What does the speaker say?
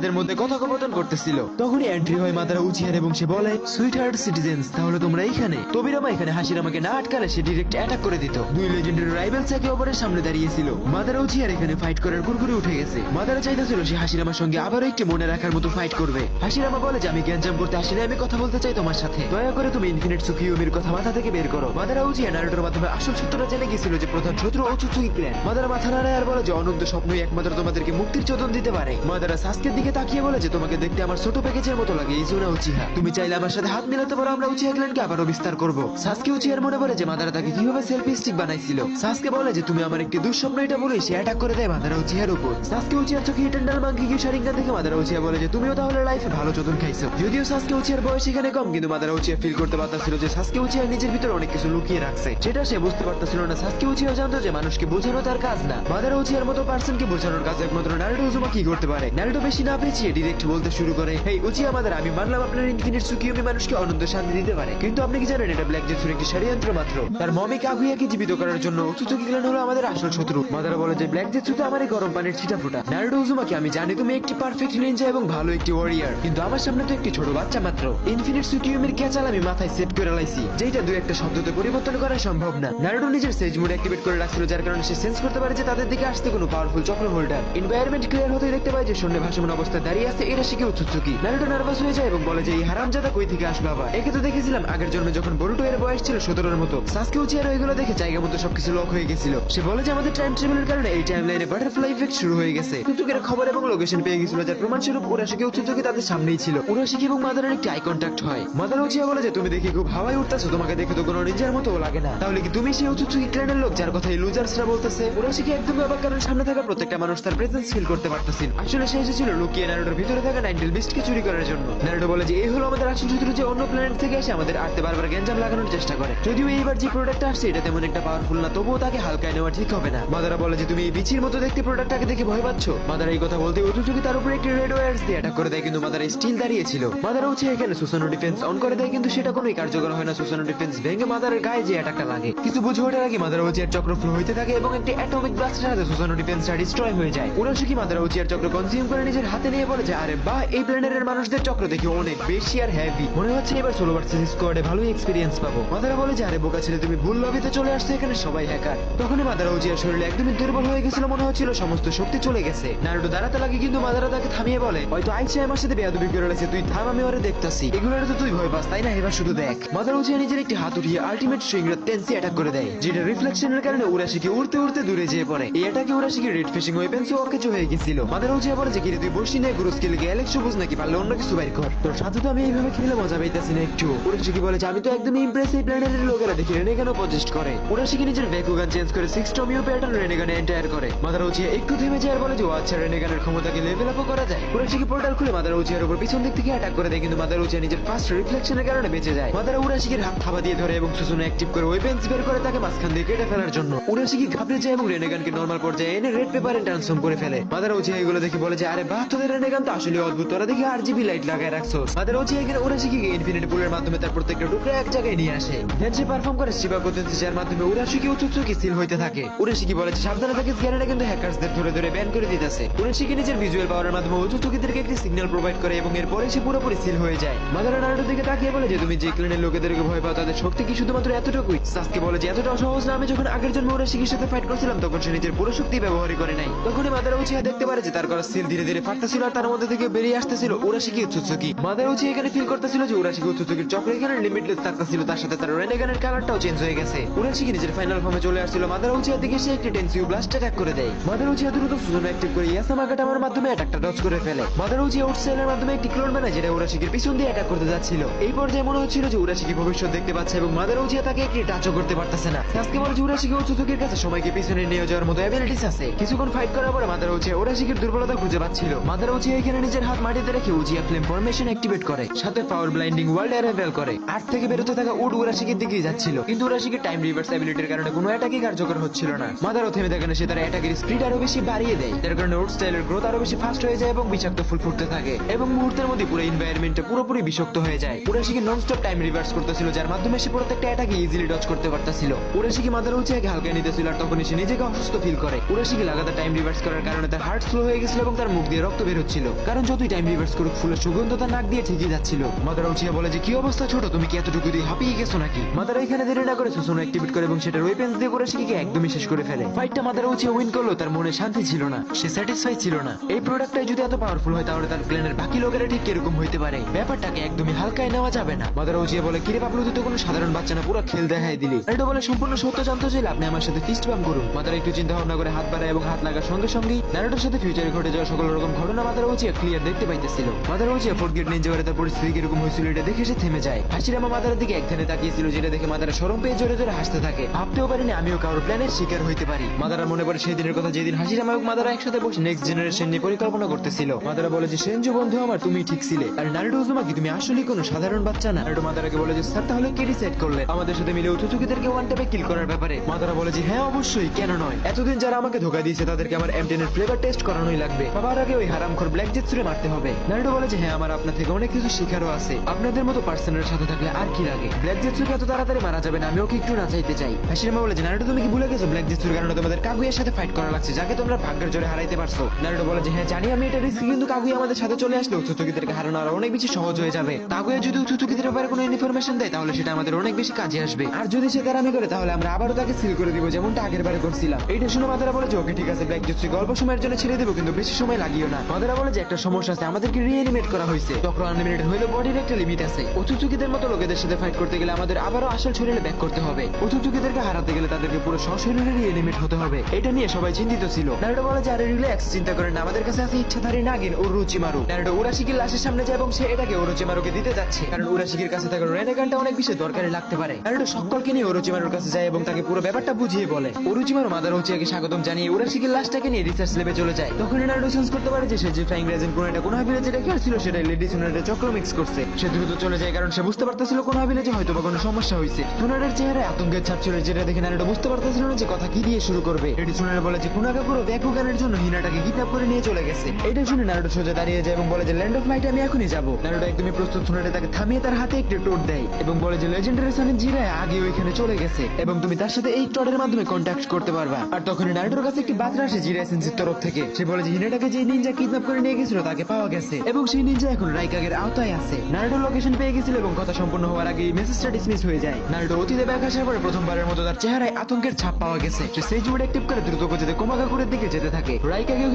এদের মধ্যে কথোপকথন করতেছিল। তখনই এন্ট্রি হয় মাদারা উচিহার এবং সে বলে, সুইট হার্ট সিটিজেন্স, তাহলে তোমরা এইখানে? তোবিরামা এখানে হাসিরামাকে না আটকালে সে ডিরেক্ট অ্যাটাক করে দিত। দুই লেজেন্ডারি রাইভেলস একে অপরের সামনে দাঁড়িয়েছিল। মাদারা উচিহার এখানে ফাইট করার কুরকুরে উঠে গেছে। মাদারা চাইতেছিল সে হাসিরামার সঙ্গে আবারও একটি মনে রাখার মতো ফাইট করবে। হাসিরামা বলে যে আমি গ্যাঞ্জাম করতে আসলে আমি কথা বলতে চাই তোমার সাথে, দয়া করে তুমি ইনফিনিট সুকিউমির কথা মাথা থেকে বের করো। মাদারা উচিহা নারুটোর মাধ্যমে আসল সত্যটা জেনে গেছিল যে প্রধান শত্রু ওচুৎসুকি ক্ল্যান। মাদারা মাথা নাড়ায় আর বলে যে অনন্ত স্বপ্নই একমাত্র তোমাদেরকে মুক্তির চোদন দিতে পারে। মাদারা সাসকের দিকে তাকিয়ে বলে যে তোমাকে দেখতে আমার ছোট প্যাকেজের মতো লাগে ইজুনা উচিহা, তুমি চাইলে আমার সাথে হাত মিলাতে পারো, আমরা উচিহা ক্ল্যানকে আবারও বিস্তার করব। সাসকে উচিহার মনে পড়ে যে মাদারা তাকে কিভাবে সেলফি স্টিক বানাইছিল। সাসকে বলে যে তুমি আমার একটি দুঃস্বপ্ন, এটা বলে সে অ্যাটাক করে দেয় মাদারা উচিহার উপর। সাসকে উচিহার চোখে ইটারনাল মাঙ্কি কিউ শারিঙ্গান দেখে মাদারা উচিহা বলে যে তুমিও তাহলে লাইফে ভালো চোদন খাইছো। যদিও সাসকে উচিহার বয়স এখানে কম, কিন্তু মাদারা উচিহা ফিল করতে পারতাছিল যে সাসকে উচিহা নিজের ভিতরে অনেক কিছু লুকিয়ে রাখছে, সেটা সে বুঝতে পারতাছিল না। সাসকে উচিহা জানতো যে মানুষকে বোঝানো তার কাজ না, মাদারা উচিহার মতো পার্সনকে বোঝানোর কাজ একমাত্র নারুটো উজুমা কি করতে পারে। নারুটো বেশি না পেঁচিয়ে ডিরেক্ট বলতে শুরু করে, হেই উচিহা মাদারা, আমি মানলাম আপনার ইনফিনিট সুকিউমি মানুষকে অনন্ত শান্তি দিতে পারে, কিন্তু আপনি কি জানেন এটা ব্ল্যাক জেটসুর একটি ষড়যন্ত্র মাত্র। তার মমি কাগুয়াকে জীবিত করার জন্য ওচুৎসুকি ক্ল্যান হলো আমাদের আসল শত্রু। মাদারা বলে যে ব্ল্যাক জেটসু তো আমার এই গরম পানির ছিটাফোঁটা। নারুটো উজুমাকে আমি জানি তুমি একটি পারফেক্ট নিনজা এবং ভালো একটি ওয়ারিয়ার, কিন্তু আমার সামনে তো একটি ছোট বাচ্চা মাত্র। ইনফিনিট সুকিউমির ক্যাচাল আমি মাথায় সেট করে লাইছি, যেটা দুই একটা শব্দতে পরিবর্তন করা সম্ভব না। নারুটো নিজের সেজ মোড অ্যাক্টিভেট করে রাখছিল, যার কারণে সে সেন্স করতে পারে যে তাদের দিকে আসতে কোনো পাওয়ারফুল চক্র হোল্ডার। এনভায়রনমেন্ট ক্লিয়ার হতে দেখতে পায় যে শূন্যে ভাসমান অবস্থায় দাঁড়িয়ে আছে ইরাশিকি ওচুৎসুকি। নারুটো নার্ভাস হয়ে যায় এবং বলে যে এই হারামজাদা কই থেকে আসলো আবার, একে তো দেখেছিলাম আগের জন্মে যখন বরুটো এর বয়স ছিল 17 এর মতো। সাসকে উচিহার ওইগুলো দেখে জায়গা মতো সবকিছু লক হয়ে গেছিল। সে বলে যে আমাদের টাইম ট্রাভেলের কারণে এই টাইমলাইনে বাটারফ্লাই ইফেক্ট শুরু হয়ে গেছে। ওচুৎসুকির খবর এবং লোকেশন পেয়ে গেছিল, যার প্রমাণস্বরূপ উরাশিকি ওচুৎসুকি তাদের সামনেই ছিল। উরাশিকি এবং মাদারার একটি আই কন্টাক্ট হয়। মাদারা উচিহা বলে যে তুমি দেখি খুব হাওয়ায় উঠতেছো, তোমাকে দেখে তো কোনো নিনজার মতো লাগে না, তাহলে কি তুমি সেই ওচুৎসুকি ক্ল্যানের লোক যার কথা এই লুজার্সরা বলতেছে? উরাশিকি একদমই অবাক, কারণ সামনে থাকা প্রত্যেকটা মানুষ তার প্রেজেন্স ফিল করতে পারতেছিল। আসলে সে এসেছিল লুকিয়ে নারুটোর ভিতরে থাকা নাইনটেল বিস্টকে চুরি করার জন্য। নারুটো বলে যে এই হলো আমাদের আসল শত্রু, যে অন্য প্ল্যানেট থেকে এসে আমাদের আর্তে বারবার গ্যাঞ্জাম লাগানোর চেষ্টা করে। যদিও এইবার যে প্রোডাক্টটা আসছে এটা তেমন একটা পাওয়ারফুল না, তবুও তাকে হালকায় নেওয়া ঠিক হবে না। মাদারা বলে যে তুমি এই বিচির মতো দেখতে প্রোডাক্টটাকে দেখে ভয় পাচ্ছ। মাদারা এই কথা বলতে ওচুৎসুকি তার উপরে একটি রেড ওয়্যারস দিয়ে অ্যাটাক করে দেয়, কিন্তু মাদারা স্টিল দাঁড়িয়ে ছিল। মাদারা উচিহা এখানে সুসানো ডিফেন্স অন করে দেয়, কিন্তু সেটা কোনোই কার্যকর হয় না। সুসানো ডিফেন্স ভেঙে মাদারের গায়ে যে অ্যাটাকটা লাগে, কিছু বুঝে ওঠার আগে মাদারা উচিহার চক্র ফ্লো হইতে থাকে এবং একটি অ্যাটমিক ব্লাস্টের সাথে সুসানো ডিফেন্সটা ডিস্ট্রয় হয়ে যায়। উরাশিকি মাদারা উচিহার চক্র কনজিউম করে নিজের হাতে নিয়ে বলে যে আরে বাহ, এই প্ল্যানেটের মানুষদের চক্র দেখি অনেক বেশি আর হেভি, মনে হচ্ছে এবার সোলো ভার্সেস স্কোয়াডে ভালোই এক্সপেরিয়েন্স পাবো। মাদারা বলে যে আরে বোকা ছেলে, তুমি ভুল লবিতে চলে আসছো, এখানে সবাই হ্যাকার। তখনই মাদারা উচিহার শরীরে একদমই দুর্বল হয়ে গেছিল, মনে হচ্ছিল সমস্ত শক্তি চলে গেছে। নারুটো দাঁড়াতে লাগে, কিন্তু মাদারা তাকে থামিয়ে বলে হয়তো আইসে আমার সাথে বেয়াদবি করে রয়েছে, তুই থাম, আমি ওরে দেখতাছি। এগুলোর তো তুই ভয় পাস তাই না, এবার শুধু দেখ। মাদারা উচিহা নিজের একটি হাত উঠিয়ে আল্টিমেট সুইংরা টেন্সি অ্যাটাক করে দেয়, যেটা রিফ্লেকশনের কারণে উরাশিকি উড়তে উড়তে দূরে যেয়ে পড়ে। এই অ্যাটাকে উরাশিকি রেড ফিশিং ওয়েপেন্সও অকেজো হয়ে গেছিল। মাদারা উচিহা বলে যে কিরে তুই বসি না গুরু স্কিল গ্যালেক্সি বুঝ নাকি, পারলে অন্য কিছু বাইর কর, তোর সাথে তো আমি এইভাবে খেলে মজা পাইতাছি না একটু। উরাশিকি বলে যে আমি তো একদমই ইমপ্রেস, এই প্ল্যানেটের লোকেরা দেখি রেনেগানও পজেস্ট করে। উরাশিকি নিজের ভ্যাকুগান চেঞ্জ করে 6 টমিও প্যাটার্ন রেনেগানে এন্টায়ার করে। মাদারা উচিহা একটু থেমে যায় আর বলে যে ও আচ্ছা, রেনেগানের ক্ষমতাকে লেভেল আপও করা যায়। উরাশিকি পোর্টাল খুলে মাদারা উচিহার উপর পিছন দিক থেকে অ্যাটাক করে দেয়, কিন্তু মাদারা উচিহা নিজের ফাস্ট রিফ্লেকশনের কারণে বেঁচে যায়। মাদারা উরাশিকির হাত থাবা দিয়ে ধরে এবং সুসুনো অ্যাক্টিভ করে ওয়েপেন্স বের করে তাকে মাঝখান দিয়ে কেটে ফেলার জন্য। উরাশিকি ঘাবড়ে যায় এবং রেনেগানকে নরমাল পর্যায়ে এনে রেড পেপারে ট্রান্সফর্ম করে ফেলে। মাদারা উচিহা এগুলো দেখে বলে যে আরে বাহ, তোদের রেনেগান তো আসলে অদ্ভুত, তোরা দেখি আরজিবি লাইট লাগায় রাখছোস। মাদারা উচিহা এখানে উরাশিকিকে ইনফিনিটি পুলের মাধ্যমে তার প্রত্যেকটা টুকরা এক জায়গায় নিয়ে আসে। দেন সে পারফর্ম করে শিবা পদ্ধতি, যার মাধ্যমে উরাশিকি ওচুৎসুকি সিল হইতে থাকে। উরাশিকি বলে যে সাবধানে থাকিস, গ্যারেনা কিন্তু হ্যাকারসদের ধরে ধরে ব্যান করে দিতেছে। উরাশিকি নিজের ভিজুয়াল পাওয়ারের মাধ্যমে ওচুৎসুকিদেরকে একটি সিগন্যাল প্রোভাইড করে এবং এরপরে সে পুরোপুরি সিল হয়ে যায়। মাদারা নারুটোর দিকে তাকিয়ে বলে যে তুমি যে ক্ল্যানের লোকেদেরকে ভয় পাও তাদের শক্তি কি শুধুমাত্র এতটুকুই? সাসকে বলে যে এতটা সহজ না, আমি যখন আগের জন্মে উরাশিকির সাথে ফাইট করছিলাম তখন সে নিজের পুরো শক্তি ব্যবহারই করে নাই। তখনই মাদারা উচিহা দেখতে পারে যে তার করা সিল ধীরে ধীরে ফাটতেছিল আর তার মধ্যে থেকে বেরিয়ে আসতেছিল উরাশিকি ওচুৎসুকি। মাদারা উচিহা এখানে ফিল করতেছিল যে উরাশিকি ওচুৎসুকির চক্র এখানে লিমিটলেস থাকতেছিল, তার সাথে তার রেনেগানের কালারটাও চেঞ্জ হয়ে গেছে। উরাশিকি নিজের ফাইনাল ফর্মে চলে আসছিল। মাদারা উচিহার দিকে সে একটি টেনসিউ ব্লাস্ট অ্যাটাক করে দেয়। মাদারা উচিহা দ্রুত সুজনো অ্যাক্টিভ করে ইয়াসামা গাটামার মাধ্যমে অ্যাটাকটা ডজ করে ফেলে। মাদারা উচিহা আউটসাইডের মাধ্যমে একটি ক্লোন বানায় যেটা উরাশিকির পিছন দিয়ে অ্যাটাক করতে যাচ্ছিল। এই পর্যায়ে মনে হচ্ছিল যে উরাশিকি ভবিষ্যৎ দেখতে পাচ্ছে এবং মাদারা উচিহা তাকে একটি টাচও করতে পারতেছে না। সাসকে বলে যে উরাশিকি ওচুৎসুকির কাছে সময়কে পিছনে নিয়ে যাওয়ার মতো অ্যাবিলিটিস আছে। কিছুক্ষণ ফাইট করার পরে মাদারা উচিহা উরাশিকির দুর্বলতা খুঁজে পাচ্ছিল। মাদারা উচিহা এখানে নিজের হাত মাটিতে রেখে উচিহা ফ্লেম ফরমেশন অ্যাক্টিভেট করে, সাথে পাওয়ার ব্লাইন্ডিং ওয়ার্ল্ড অ্যারাইভাল করে। আর্ট থেকে বেরোতে থাকা উড উরাশিকির দিকেই যাচ্ছিল, কিন্তু উরাশিকির টাইম রিভার্স অ্যাবিলিটির কারণে কোনো অ্যাটাকই কার্যকর হচ্ছিল না। মাদারাও থেমে থাকে না, সে তার অ্যাটাকের স্পিড আরো বেশি বাড়িয়ে দেয়, যার কারণে উড স্টাইলের গ্রোথ আরো বেশি ফাস্ট হয়ে যায় এবং বিষাক্ত ফুল ফুটতে থাকে এবং মুহূর্তের মধ্যে পুরো এনভায়রনমেন্টটা পুরোপুরি বিষাক্ত হয়ে যায়। উরাশিকি ননস্টপ টাইম রিভার্স করতেছিল, যার মাধ্যমে সে প্রত্যেকটা অ্যাটাকে ইজিলি ডজ করতে পারতেছিল। উরাশিকি মাদারা উচিহাকে হালকা নিতেছিল আর তখনই সে নিজেকে অসুস্থ ফিল করে। উরাশিকি লাগাতার টাইম রিভার্স করার কারণে তার হার্ট স্লো হয়ে গেছিল এবং তার মুখ দিয়ে রক্ত বেরোচ্ছিল, কারণ যতই টাইম রিভার্স করুক ফুলের সুগন্ধ তার নাক দিয়ে ঠিকই যাচ্ছিল। মাদারা উচিয়া বলে যে কি অবস্থা ছোট, তুমি কি এতটুকু দিয়ে হাঁপিয়ে গেছো নাকি? মাদারা এখানে দেরি না করে সুসুনো অ্যাক্টিভেট করে এবং সেটার ওয়েপেন্স দিয়ে কুরাশিকিকে একদমই শেষ করে ফেলে। ফাইটটা মাদারা উচিয়া উইন করলো, তার মনে শান্তি ছিল না, সে স্যাটিসফাই ছিল না। এই প্রোডাক্টটাই যদি এত পাওয়ারফুল হয় তাহলে তার প্ল্যানের বাকি লোকেরা ঠিক কিরকম হইতে পারে, ব্যাপারটাকে একদমই হালকায় নেওয়া যাবে না। মাদারা উচিয়া বলে কিরে পাবলু, তুই তো কোনো সাধারণ বাচ্চা না, পুরো খেল দেখাই দিলি। নারুটো বলে সম্পূর্ণ সত্য জানতে চাইলে আপনি আমার সাথে ফিস্ট বাম করুন। মাদারা একটু চিন্তা ভাবনা করে হাত বাড়ায় এবং হাত লাগার সঙ্গে সঙ্গেই নারুটোর সাথে ফিউচারে ঘটে যাওয়া সকল রকম ঘটনা মাদারা উচিয়া ক্লিয়ার দেখতে পাইতেছিল। মাদারা উচিয়া ফোর্থ গেট নিয়ে যাওয়ার তার পরিস্থিতি কিরকম হয়েছিল এটা দেখে সে থেমে যায়। হাসিরামা মাদারার দিকে একধানে তাকিয়েছিল, যেটা দেখে মাদারা শরম পেয়ে জোরে জোরে হাসতে থাকে। ভাবতেও পারিনি আমিও কারোর প্ল্যানের শিকার হইতে পারি। মাদারা মনে পড়ে সেই দিনের কথা, যেদিন হাসিরামা এবং মাদারা একসাথে বসে নেক্সট জেনারেশন নিয়ে পরিকল্পনা করতেছিল। মাদারা বলে যে সেনজু বন্ধু আমার, তুমি ঠিক ছিলে, আর নারুটো উজুমাকি তুমি আসলে কোনো সাধারণ বাচ্চা না। নারুটো মাদারাকে বলে যে স্যার তাহলে কি ডিসাইড করলেন আমাদের সাথে মিলে উচুচুকিদেরকে ওয়ান ট্যাপে কিল করার ব্যাপারে? মাদারা বলে যে হ্যাঁ অবশ্যই, কেন নয়, এতদিন যারা আমাকে ধোকা দিয়েছে তাদেরকে আমার M10 এর ফ্লেভার টেস্ট করানোই লাগবে। বাবার আগে ওই হারামখোর ব্ল্যাক জেটসুরে মারতে হবে। নারুটো বলে যে হ্যাঁ আমার আপনার থেকে অনেক কিছু শিখারও আছে, আপনাদের মতো পার্সনের সাথে থাকলে আর কি লাগে, ব্ল্যাক জেটসুকে এত তাড়াতাড়ি মারা যাবে না, আমি ওকে একটু নাচাইতে চাই। হাসিরামা বলে যে নারুটো তুমি কি ভুলে গেছো ব্ল্যাক জেটসুর কারণে তোমাদের কাগুয়ার সাথে ফাইট করা লাগছে, যাকে তোমরা ভাগ্যের জোরে হারাইতে পারছো। নারুটো বলে যে হ্যাঁ জানি আমি এটা রিস্কি, কিন্তু কাগুয়া আমাদের সাথে চলে আসলে উচুচুকিদেরকে হারানো আর অনেক বেশি সহজ হয়ে যাবে। কাগুয়া যদি উচুচুকিদের ব্যাপারে কোনো ইনফরমেশন দেয় তাহলে সেটা আমাদের অনেক বেশি কাজে আসবে, আর যদি সে তারামি করে তাহলে আমরা আবারও তাকে সিল করে দিব যেমনটা আগের বারে করছিলাম। এইটা শুনে মাদারা বলে যে ওকে ঠিক আছে, ব্ল্যাক জেটসুকে অল্প সময়ের জন্য ছেড়ে দেবো, কিন্তু বেশি সময় লাগিও না। মাদারা বলে যে একটা সমস্যা আছে, আমাদেরকে রিঅ্যানিমেট করা হয়েছে, চক্র আনলিমিটেড হইলে বডির একটা লিমিট আছে। উচুচুকিদের মতো লোকেদের সাথে ফাইট করতে গেলে আমাদের আবারও আসল শরীরে ব্যাক করতে হবে, উচুচুকিদেরকে হারাতে গেলে তাদেরকে পুরো সশরীরে রিঅ্যানিমেট হতে হবে। এটা নিয়ে সবাই চিন্তিত ছিল। নারুটো বলে যে আরে রিল্যাক্স, চিন্তা করেন না, আমাদের কাছে আছে ইচ্ছাধারী নাগিন ওরোচিমারু। নারুটো উরাশিকির লাশের সামনে যায় এবং সে এটাকে ওরোচিমারুকে দিতে যাচ্ছে, কারণ উরাশিকির কাছে থাকা রেনেগানটা অনেক বেশি দরকারি লাগতে পারে। নারুটো সকলকে নিয়ে ওরোচিমারুর কাছে যায় এবং তাকে পুরো ব্যাপারটা বুঝিয়ে বলে। ওরোচিমারু মাদারা উচিয়াকে স্বাগতম জানিয়ে উরাশিকির লাশটাকে নিয়ে রিসার্চ ল্যাবে চলে যায়। তখন নারুটো সেন্স করতে পারে যে সে যে ফ্লাইং রেজেন কোন একটা কোনোহাবিলে যেটা খেলছিল সেটা লেডি সুনারের চক্র মিক্স করছে। সে দ্রুত চলে যায় কারণ সে বুঝতে পারতেছিল কোনোহাবিলে যে হয়তো বা কোনো সমস্যা হয়েছে। সুনারের চেহারায় আতঙ্কের ছাপ ছিল, যেটা দেখে নারুটো বুঝতে পারতেছিল না যে কথা কি দিয়ে শুরু করবে। লেডি সুনারে বলে যে কুনাগাকুরো ব্যাকুগানের জন্য হিনাটাকে কিডন্যাপ করে নিয়ে চলে গেছে। এটা শুনে নারুটো সোজা দাঁড়িয়ে যায় এবং বলে যে ল্যান্ড অফ লাইট আমি এখনই যাবো। নারুটো একদমই প্রস্তুত। সুনারে তাকে থামিয়ে তার হাতে একটি টোট দেয় এবং বলে যে লেজেন্ডারি সানি জিরায় আগে ওইখানে চলে গেছে এবং তুমি তার সাথে এই টোটের মাধ্যমে কন্ট্যাক্ট করতে পারবা। আর তখনই নারুটোর কাছে একটি বার্তা আসে জিরায় সেন্সির তরফ থেকে। সে বলে যে হিনাটাকে যে নিনজা কিডন্যাপ করে নিয়ে গেছিল তাকে পাওয়া গেছে এবং সেই নিনজা এখন রাইকাগের আওতায় আছে। নারুটো লোকেশন পেয়ে গেছিল এবং কথা সম্পূর্ণ হওয়ার আগে মেসেজটা ডিসমিস হয়ে যায়। নারুটো অতীতে ব্যাক আসার পরে প্রথমবারের মতো তার চেহারায় আতঙ্কের ছাপ পাওয়া গেছে। সে সেজ মোড অ্যাক্টিভ করে দ্রুত গতিতে কোমাগাকুরের দিকে যেতে থাকে। রাইকাগে